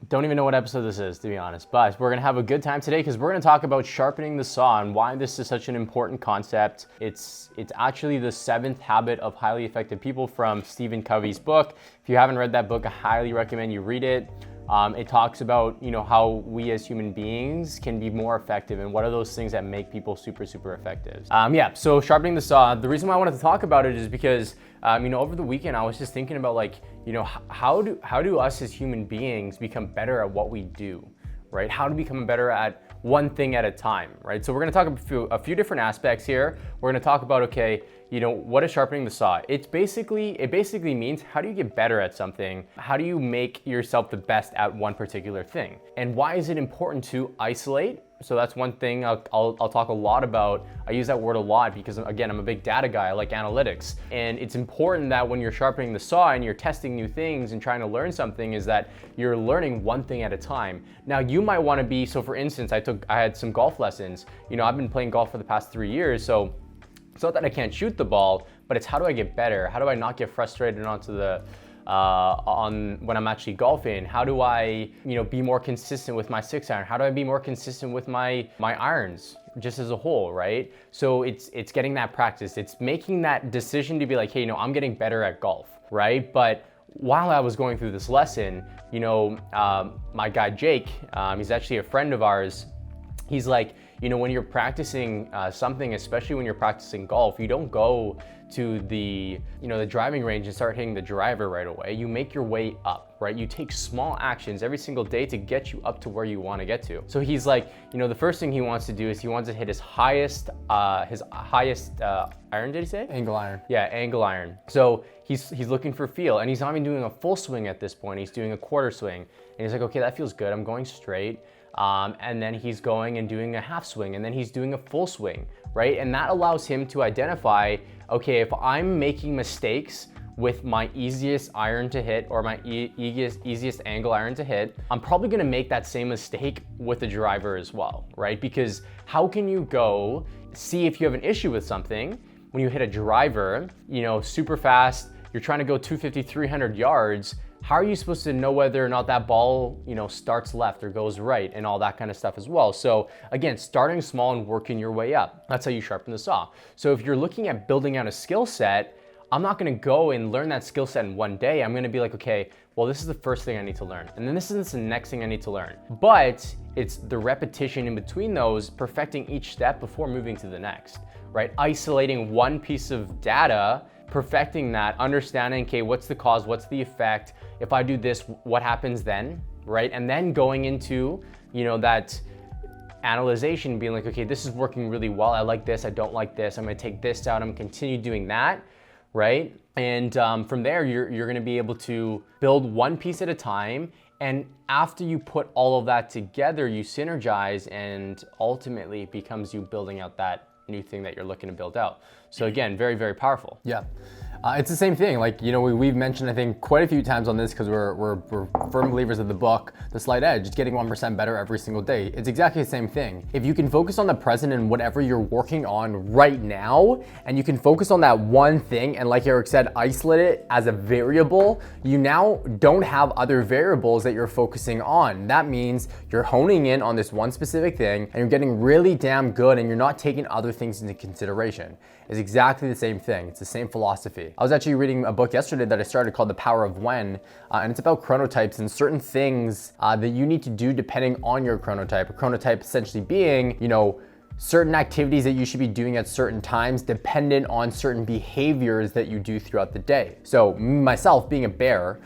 Don't even know what episode this is, to be honest, but we're gonna have a good time today because we're gonna talk about sharpening the saw and why this is such an important concept. It's actually the 7th habit of highly effective people from Steven Covey's book. If you haven't read that book, I highly recommend you read it. It talks about, how we as human beings can be more effective and what are those things that make people super, super effective. So sharpening the saw, the reason why I wanted to talk about it is because, over the weekend, I was just thinking about how do us as human beings become better at what we do, right? How to become better at one thing at a time, right? So we're gonna talk a few different aspects here. We're gonna talk about, what is sharpening the saw? It basically means how do you get better at something? How do you make yourself the best at one particular thing? And why is it important to isolate? So that's one thing I'll talk a lot about. I use that word a lot because, again, I'm a big data guy. I like analytics. And it's important that when you're sharpening the saw and you're testing new things and trying to learn something is that you're learning one thing at a time. Now, you might want to be, so for instance, I had some golf lessons. I've been playing golf for the past 3 years, so it's not that I can't shoot the ball, but it's how do I get better? How do I not get frustrated onto the when I'm actually golfing? How do I, be more consistent with my 6-iron? How do I be more consistent with my irons just as a whole, right? So it's getting that practice. It's making that decision to be like, hey, I'm getting better at golf, right? But while I was going through this lesson, my guy Jake, he's actually a friend of ours. He's like, when you're practicing something, especially when you're practicing golf, you don't go to the driving range and start hitting the driver right away. You make your way up, right? You take small actions every single day to get you up to where you want to get to. So he's like, the first thing he wants to do is he wants to hit his highest iron, did he say? Angle iron. Yeah, angle iron. So he's looking for feel, and he's not even doing a full swing at this point. He's doing a quarter swing. And he's like, okay, that feels good. I'm going straight. And then he's going and doing a half swing, and then he's doing a full swing, right? And that allows him to identify, okay, if I'm making mistakes with my easiest iron to hit or my easiest angle iron to hit, I'm probably gonna make that same mistake with the driver as well, right? Because how can you go see if you have an issue with something when you hit a driver, super fast, you're trying to go 250, 300 yards, how are you supposed to know whether or not that ball, starts left or goes right and all that kind of stuff as well? So again, starting small and working your way up. That's how you sharpen the saw. So if you're looking at building out a skill set, I'm not gonna go and learn that skill set in one day. I'm gonna be like, okay, well, this is the first thing I need to learn. And then this is the next thing I need to learn. But it's the repetition in between those, perfecting each step before moving to the next, right? Isolating one piece of data, perfecting that, understanding, okay, what's the cause, what's the effect? If I do this, what happens then, right? And then going into, that analyzation, being like, okay, this is working really well. I like this, I don't like this. I'm gonna take this out, I'm gonna continue doing that, right? And from there, you're gonna be able to build one piece at a time. And after you put all of that together, you synergize, and ultimately it becomes you building out that new thing that you're looking to build out. So again, very, very powerful. Yeah. It's the same thing. We've mentioned, I think, quite a few times on this because we're firm believers of the book, The Slight Edge, getting 1% better every single day. It's exactly the same thing. If you can focus on the present and whatever you're working on right now, and you can focus on that one thing, and like Eric said, isolate it as a variable, you now don't have other variables that you're focusing on. That means you're honing in on this one specific thing, and you're getting really damn good, and you're not taking other things into consideration. It's exactly the same thing. It's the same philosophy. I was actually reading a book yesterday that I started called The Power of When, and it's about chronotypes and certain things that you need to do depending on your chronotype. A chronotype essentially being, certain activities that you should be doing at certain times dependent on certain behaviors that you do throughout the day. So myself being a bear,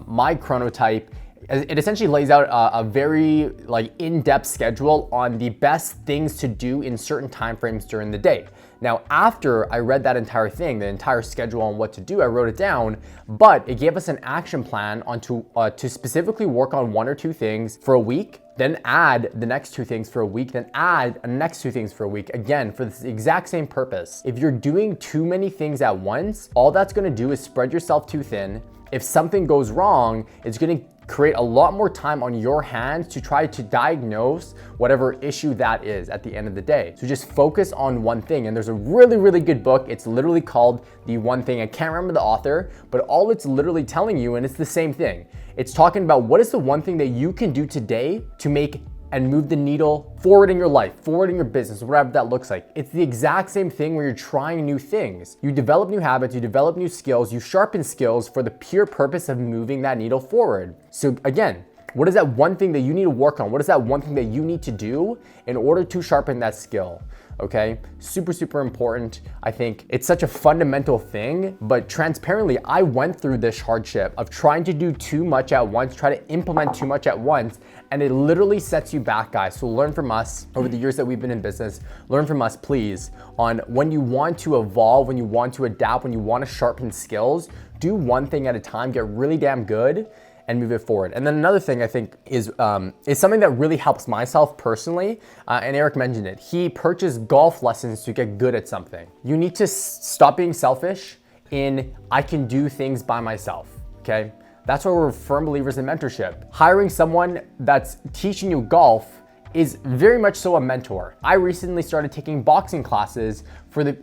my chronotype, it essentially lays out a very in-depth schedule on the best things to do in certain timeframes during the day. Now, after I read that entire thing, the entire schedule on what to do, I wrote it down, but it gave us an action plan to specifically work on 1 or 2 things for a week, then add the next 2 things for a week, then add the next 2 things for a week, again, for the exact same purpose. If you're doing too many things at once, all that's gonna do is spread yourself too thin. If something goes wrong, it's gonna create a lot more time on your hands to try to diagnose whatever issue that is at the end of the day. So just focus on one thing. And there's a really, really good book. It's literally called The One Thing. I can't remember the author, but all it's literally telling you, and it's the same thing. It's talking about what is the one thing that you can do today to make and move the needle forward in your life, forward in your business, whatever that looks like. It's the exact same thing where you're trying new things. You develop new habits, you develop new skills, you sharpen skills for the pure purpose of moving that needle forward. So again, what is that one thing that you need to work on? What is that one thing that you need to do in order to sharpen that skill? Okay, super, super important. I think it's such a fundamental thing, but transparently, I went through this hardship of trying to do too much at once, try to implement too much at once, and it literally sets you back, guys. So learn from us over the years that we've been in business. Learn from us, please, on when you want to evolve, when you want to adapt, when you want to sharpen skills, do one thing at a time, get really damn good, and move it forward. And then another thing I think is something that really helps myself personally, and Eric mentioned it. He purchased golf lessons to get good at something. You need to stop being selfish in I can do things by myself, okay? That's why we're firm believers in mentorship. Hiring someone that's teaching you golf is very much so a mentor. I recently started taking boxing classes I'm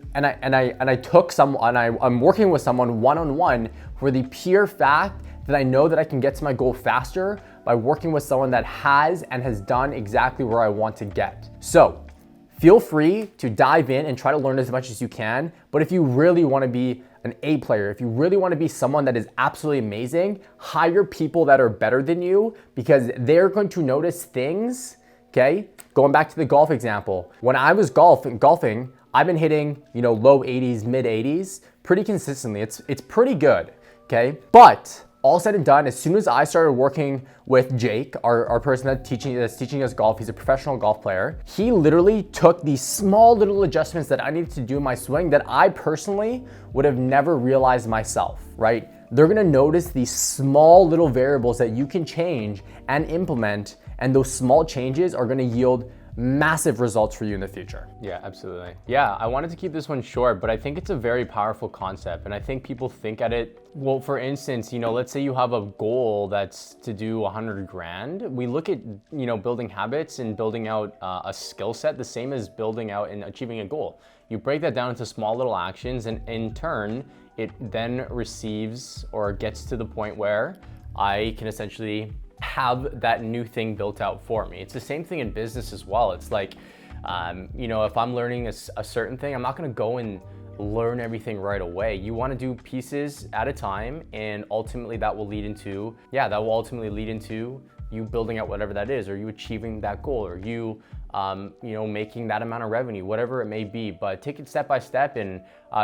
working with someone one-on-one for the pure fact that I know that I can get to my goal faster by working with someone that has done exactly where I want to get. So feel free to dive in and try to learn as much as you can. But if you really want to be an A player, if you really want to be someone that is absolutely amazing, hire people that are better than you because they're going to notice things, okay? Going back to the golf example, when I was golfing, I've been hitting, low 80s, mid 80s pretty consistently. It's pretty good, okay? But all said and done, as soon as I started working with Jake, our person that's teaching us golf, he's a professional golf player, he literally took these small little adjustments that I needed to do in my swing that I personally would have never realized myself, right? They're gonna notice these small little variables that you can change and implement, and those small changes are gonna yield massive results for you in the future. Yeah, absolutely. Yeah, I wanted to keep this one short, but I think it's a very powerful concept. And I think people think at it, well, for instance, let's say you have a goal that's to do 100 grand. We look at, building habits and building out a skill set, the same as building out and achieving a goal. You break that down into small little actions, and in turn, it then receives or gets to the point where I can essentially have that new thing built out for me. It's the same thing in business as well. It's like, if I'm learning a certain thing, I'm not gonna go and learn everything right away. You wanna do pieces at a time, and ultimately that will lead into you building out whatever that is, or you achieving that goal, or you making that amount of revenue, whatever it may be. But take it step by step and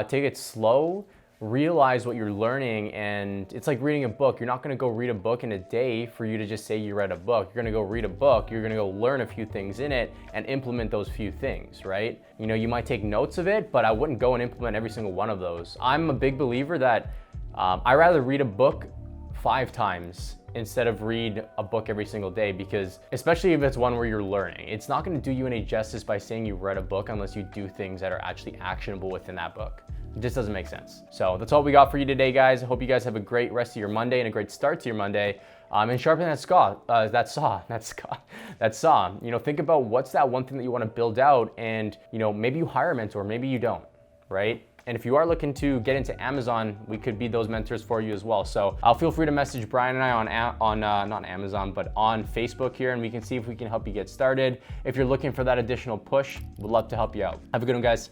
take it slow. Realize what you're learning, and it's like reading a book. You're not gonna go read a book in a day for you to just say you read a book. You're gonna go read a book, you're gonna go learn a few things in it and implement those few things, right? You might take notes of it, but I wouldn't go and implement every single one of those. I'm a big believer that I rather read a book 5 times instead of read a book every single day, because especially if it's one where you're learning, it's not gonna do you any justice by saying you read a book unless you do things that are actually actionable within that book. It just doesn't make sense. So that's all we got for you today, guys. I hope you guys have a great rest of your Monday and a great start to your Monday. And sharpen that saw. Think about what's that one thing that you want to build out, and maybe you hire a mentor, maybe you don't, right? And if you are looking to get into Amazon, we could be those mentors for you as well. So feel free to message Brian and I on not Amazon, but on Facebook here, and we can see if we can help you get started. If you're looking for that additional push, we'd love to help you out. Have a good one, guys.